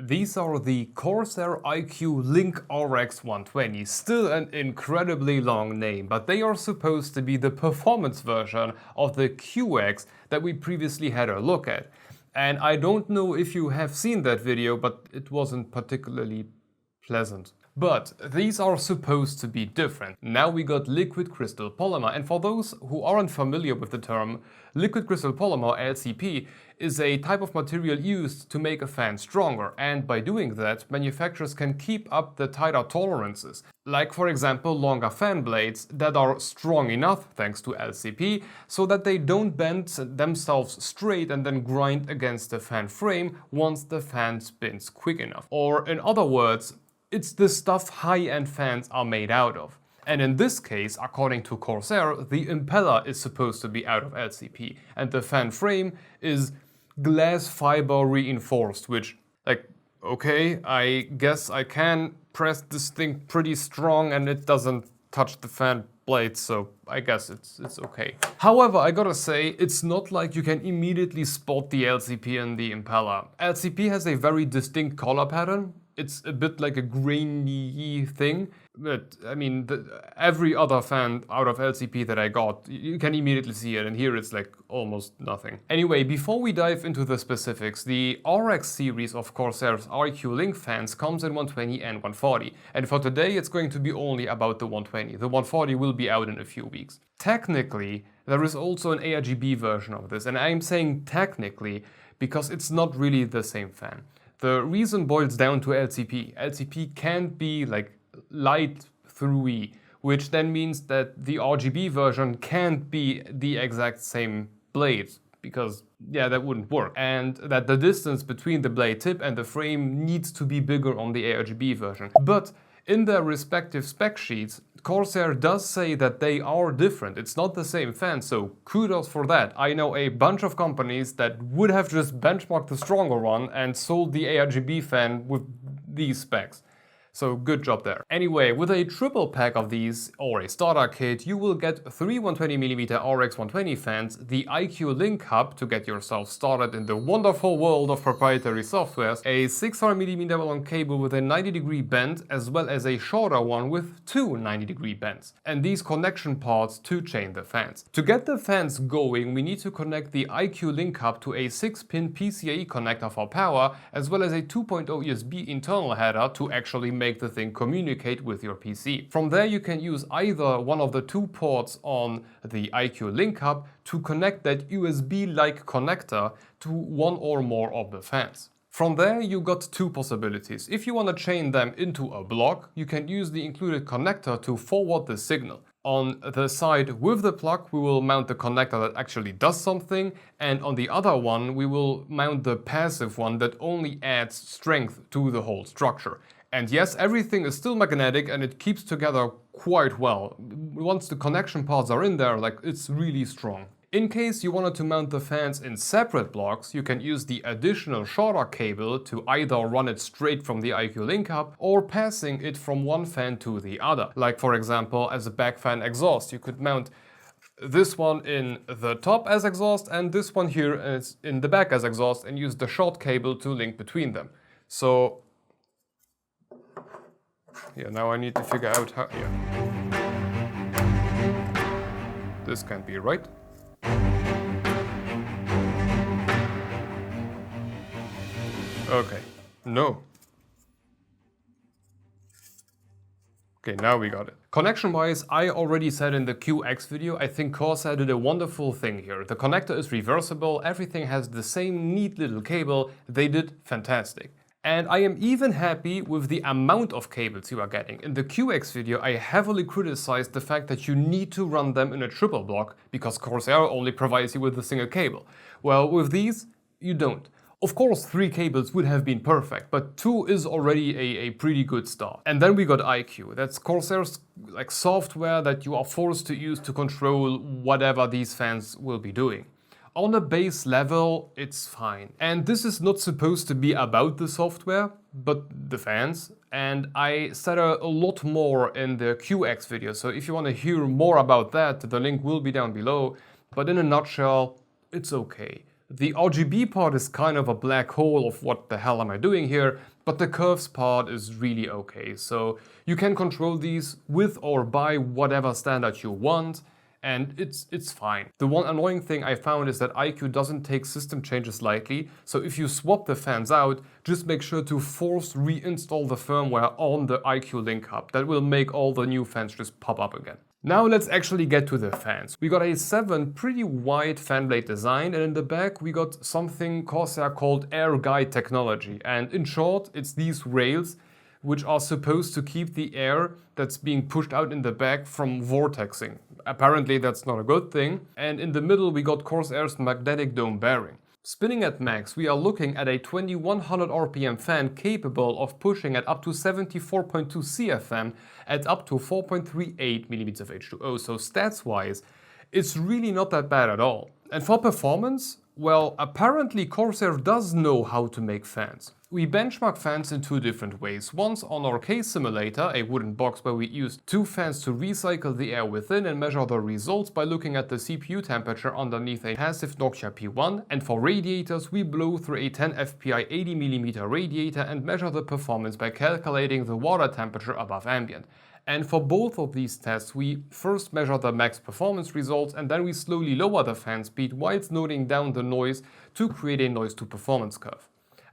These are the Corsair iCUE Link RX120, still an incredibly long name, but they are supposed to be the performance version of the QX that we previously had a look at. And I don't know if you have seen that video, but it wasn't particularly pleasant. But these are supposed to be different. Now we got liquid crystal polymer, and for those who aren't familiar with the term, liquid crystal polymer, LCP, is a type of material used to make a fan stronger, and by doing that, manufacturers can keep up the tighter tolerances, like for example longer fan blades that are strong enough, thanks to LCP, so that they don't bend themselves straight and then grind against the fan frame once the fan spins quick enough. Or in other words, it's the stuff high-end fans are made out of. And in this case, according to Corsair, the impeller is supposed to be out of LCP, and the fan frame is glass fiber reinforced, which, like, okay, I guess I can press this thing pretty strong and it doesn't touch the fan blades, so I guess it's okay. However, I gotta say, it's not like you can immediately spot the LCP in the impeller. LCP has a very distinct color pattern. It's a bit like a grainy thing, but I mean, every other fan out of LCP that I got, you can immediately see it, and here it's like almost nothing. Anyway, before we dive into the specifics, the RX series of Corsair's iCUE Link fans comes in 120 and 140, and for today it's going to be only about the 120. The 140 will be out in a few weeks. Technically, there is also an ARGB version of this, and I'm saying technically because it's not really the same fan. The reason boils down to LCP. LCP can't be like light through-y, which then means that the RGB version can't be the exact same blade, because yeah, that wouldn't work. And that the distance between the blade tip and the frame needs to be bigger on the ARGB version. But in their respective spec sheets, Corsair does say that they are different. It's not the same fan, so kudos for that. I know a bunch of companies that would have just benchmarked the stronger one and sold the ARGB fan with these specs. So good job there. Anyway, with a triple pack of these, or a starter kit, you will get 3 120mm RX120 fans, the iCUE Link hub to get yourself started in the wonderful world of proprietary softwares, a 600mm long cable with a 90-degree bend, as well as a shorter one with 2 90-degree bends, and these connection parts to chain the fans. To get the fans going, we need to connect the iCUE Link hub to a 6-pin PCIe connector for power, as well as a 2.0 USB internal header to actually make the thing communicate with your PC. From there you can use either one of the two ports on the iCUE Link hub to connect that USB-like connector to one or more of the fans. From there you got two possibilities. If you want to chain them into a block, you can use the included connector to forward the signal. On the side with the plug, we will mount the connector that actually does something, and on the other one, we will mount the passive one that only adds strength to the whole structure. And yes, everything is still magnetic and it keeps together quite well. Once the connection parts are in there, like, it's really strong. In case you wanted to mount the fans in separate blocks, you can use the additional shorter cable to either run it straight from the iCUE Link hub or passing it from one fan to the other. Like for example, as a back fan exhaust, you could mount this one in the top as exhaust and this one here is in the back as exhaust, and use the short cable to link between them. So yeah, now I need to figure out how. Yeah. This can't be right. Okay, no. Okay, now we got it. Connection-wise, I already said in the QX video, I think Corsair did a wonderful thing here. The connector is reversible, everything has the same neat little cable. They did fantastic. And I am even happy with the amount of cables you are getting. In the QX video, I heavily criticized the fact that you need to run them in a triple block because Corsair only provides you with a single cable. Well, with these, you don't. Of course, 3 cables would have been perfect, but 2 is already a pretty good start. And then we got iCUE. That's Corsair's like software that you are forced to use to control whatever these fans will be doing. On a base level, it's fine. And this is not supposed to be about the software, but the fans. And I said a lot more in the QX video, so if you want to hear more about that, the link will be down below. But in a nutshell, it's okay. The RGB part is kind of a black hole of what the hell am I doing here, but the curves part is really okay. So you can control these with or by whatever standard you want, and it's fine. The one annoying thing I found is that iCUE doesn't take system changes lightly, so if you swap the fans out, just make sure to force reinstall the firmware on the iCUE Link hub. That will make all the new fans just pop up again. Now let's actually get to the fans. We got a 7 pretty wide fan blade design, and in the back we got something Corsair called air guide technology. And in short, it's these rails which are supposed to keep the air that's being pushed out in the back from vortexing. Apparently that's not a good thing. And in the middle we got Corsair's magnetic dome bearing. Spinning at max, we are looking at a 2100 RPM fan capable of pushing at up to 74.2 CFM at up to 4.38 mm of H2O, so stats-wise, it's really not that bad at all. And for performance, well, apparently Corsair does know how to make fans. We benchmark fans in two different ways. Once on our case simulator, a wooden box where we use two fans to recycle the air within and measure the results by looking at the CPU temperature underneath a passive Nokia P1. And for radiators, we blow through a 10 FPI 80mm radiator and measure the performance by calculating the water temperature above ambient. And for both of these tests, we first measure the max performance results and then we slowly lower the fan speed whilst noting down the noise to create a noise to performance curve.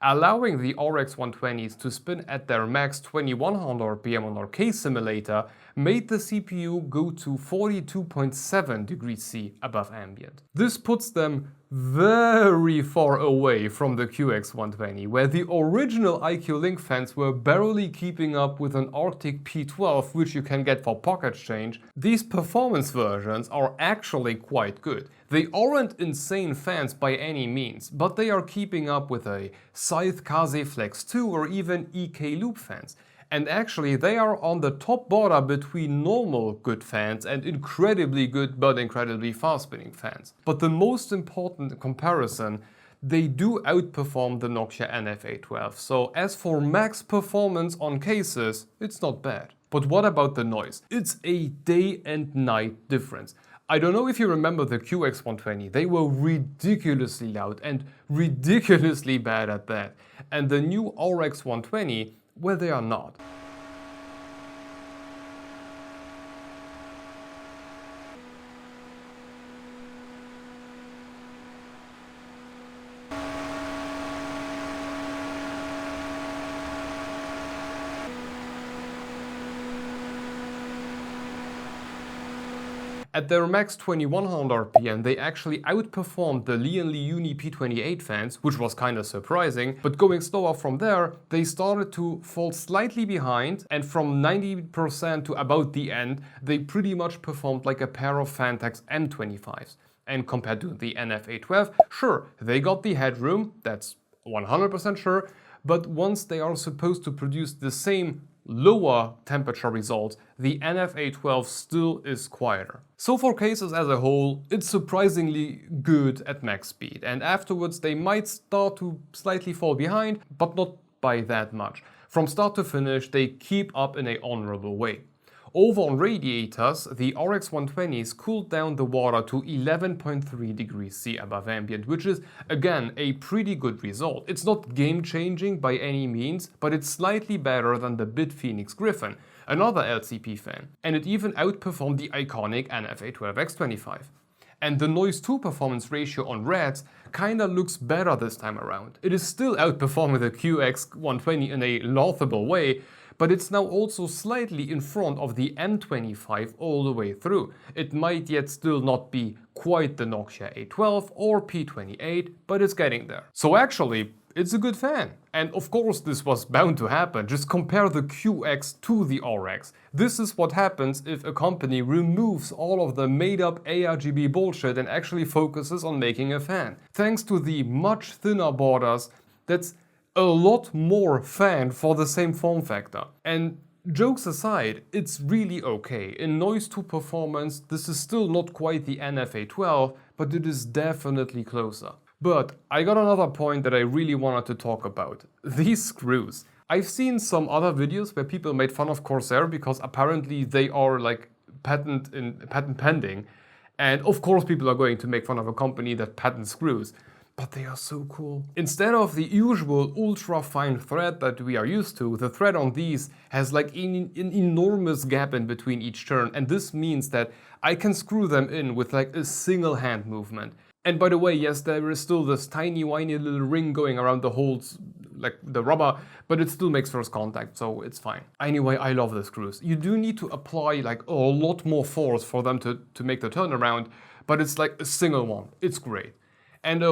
Allowing the RX120s to spin at their max 2100 RPM on our case simulator made the CPU go to 42.7 degrees C above ambient. This puts them very far away from the QX120, where the original iCUE Link fans were barely keeping up with an Arctic P12, which you can get for pocket change. These performance versions are actually quite good. They aren't insane fans by any means, but they are keeping up with a Scythe Kaze Flex 2 or even EK Loop fans. And actually they are on the top border between normal good fans and incredibly good but incredibly fast spinning fans. But the most important comparison, they do outperform the Nokia NF812. So as for max performance on cases, it's not bad. But what about the noise? It's a day and night difference. I don't know if you remember the QX120, they were ridiculously loud and ridiculously bad at that. And the new RX120, well, they are not. At their max 2100 RPM, they actually outperformed the Lian Li Uni P28 fans, which was kinda surprising, but going slower from there, they started to fall slightly behind, and from 90% to about the end, they pretty much performed like a pair of Fantex M25s. And compared to the NF812, sure, they got the headroom, that's 100% sure, but once they are supposed to produce the same lower temperature results, the NF812 still is quieter. So for cases as a whole, it's surprisingly good at max speed, and afterwards they might start to slightly fall behind, but not by that much. From start to finish, they keep up in an honorable way. Over on radiators, the RX120s cooled down the water to 11.3 degrees C above ambient, which is, again, a pretty good result. It's not game-changing by any means, but it's slightly better than the BitPhoenix Griffin, another LCP fan. And it even outperformed the iconic NF812X25. And the noise-to-performance ratio on Rads kinda looks better this time around. It is still outperforming the QX120 in a laughable way, but it's now also slightly in front of the M25 all the way through. It might yet still not be quite the Nokia A12 or P28, but it's getting there. So actually, it's a good fan. And of course this was bound to happen. Just compare the QX to the RX. This is what happens if a company removes all of the made up ARGB bullshit and actually focuses on making a fan. Thanks to the much thinner borders, that's a lot more fan for the same form factor. And jokes aside, it's really okay. In noise to performance, this is still not quite the NF812, but it is definitely closer. But I got another point that I really wanted to talk about. These screws. I've seen some other videos where people made fun of Corsair because apparently they are like patent pending. And of course people are going to make fun of a company that patents screws. but they are so cool. Instead of the usual ultra fine thread that we are used to, the thread on these has like an enormous gap in between each turn, and this means that I can screw them in with like a single hand movement. And by the way, yes, there is still this tiny whiny little ring going around the holes, like the rubber, but it still makes first contact, so it's fine. Anyway, I love the screws. You do need to apply like a lot more force for them to make the turnaround, but it's like a single one. It's great. And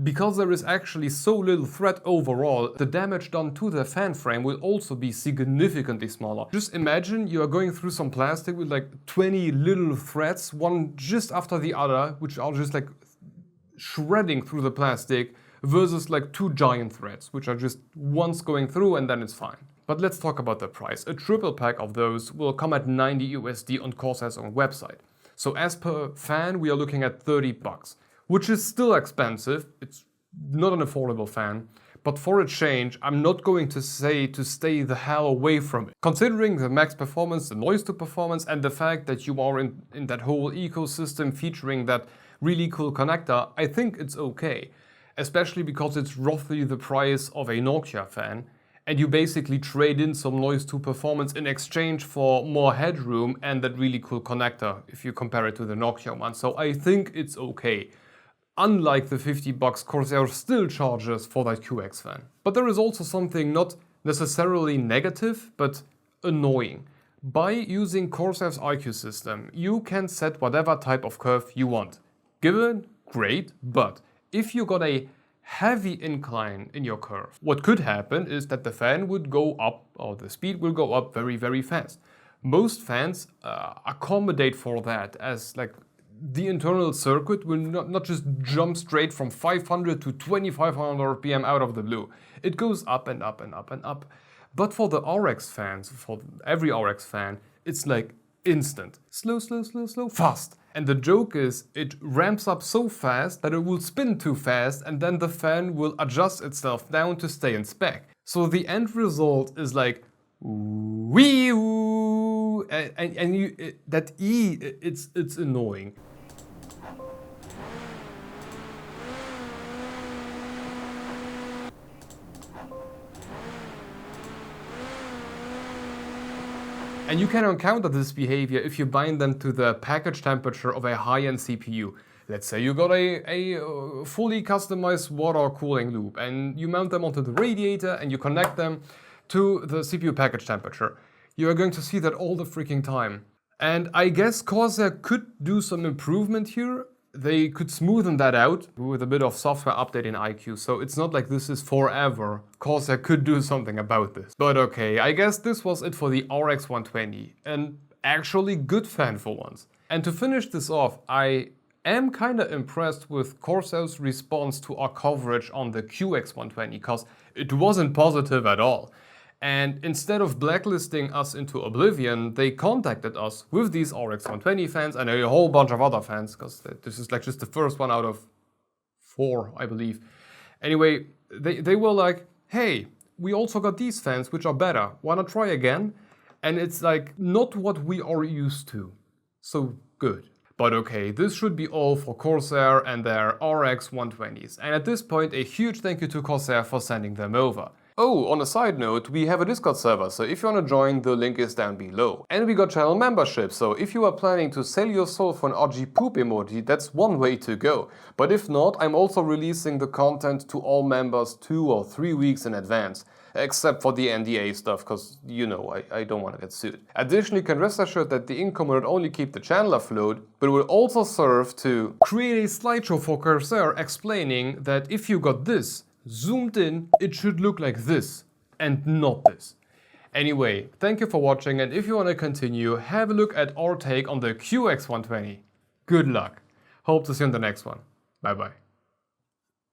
because there is actually so little thread overall, the damage done to the fan frame will also be significantly smaller. Just imagine you are going through some plastic with like 20 little threads, one just after the other, which are just like shredding through the plastic, versus like 2 giant threads, which are just once going through and then it's fine. But let's talk about the price. A triple pack of those will come at 90 USD on Corsair's own website. So as per fan, we are looking at 30 bucks. Which is still expensive, it's not an affordable fan, but for a change, I'm not going to say to stay the hell away from it. Considering the max performance, the noise to performance, and the fact that you are in that whole ecosystem featuring that really cool connector, I think it's okay. Especially because it's roughly the price of a Nokia fan, and you basically trade in some noise to performance in exchange for more headroom and that really cool connector, if you compare it to the Nokia one. So I think it's okay. Unlike the 50 bucks Corsair still charges for that QX fan. But there is also something not necessarily negative, but annoying. By using Corsair's iCUE system, you can set whatever type of curve you want. Given, great, but if you got a heavy incline in your curve, what could happen is that the fan would go up, or the speed will go up very, very fast. Most fans accommodate for that, as like the internal circuit will not just jump straight from 500 to 2500 RPM out of the blue. It goes up and up and up and up. But for the RX fans, for every RX fan, it's like instant. Slow, slow, slow, slow, fast. And the joke is, it ramps up so fast that it will spin too fast, and then the fan will adjust itself down to stay in spec. So the end result is like wee oo, and that E, it's annoying. And you can encounter this behavior if you bind them to the package temperature of a high-end CPU. Let's say you got a fully customized water cooling loop and you mount them onto the radiator and you connect them to the CPU package temperature. You are going to see that all the freaking time. And I guess Corsair could do some improvement here. They could smoothen that out with a bit of software update in iCUE, so it's not like this is forever. Corsair could do something about this. But okay, I guess this was it for the RX120, an actually good fan for once. And to finish this off, I am kinda impressed with Corsair's response to our coverage on the QX120, because it wasn't positive at all. And instead of blacklisting us into oblivion, they contacted us with these RX120 fans and a whole bunch of other fans, because this is like just the first one out of 4, I believe. Anyway, they were like, hey, we also got these fans which are better, wanna try again? And it's like not what we are used to. So good. But okay, this should be all for Corsair and their RX120s. And at this point, a huge thank you to Corsair for sending them over. Oh, on a side note, we have a Discord server, so if you want to join, the link is down below. And we got channel membership, so if you are planning to sell your soul for an RG poop emoji, that's one way to go. But if not, I'm also releasing the content to all members 2 or 3 weeks in advance. Except for the NDA stuff, because, you know, I don't want to get sued. Additionally, you can rest assured that the income will not only keep the channel afloat, but will also serve to create a slideshow for Corsair explaining that if you got this zoomed in, it should look like this, and not this. Anyway, thank you for watching, and if you want to continue, have a look at our take on the QX120. Good luck. Hope to see you in the next one. Bye bye.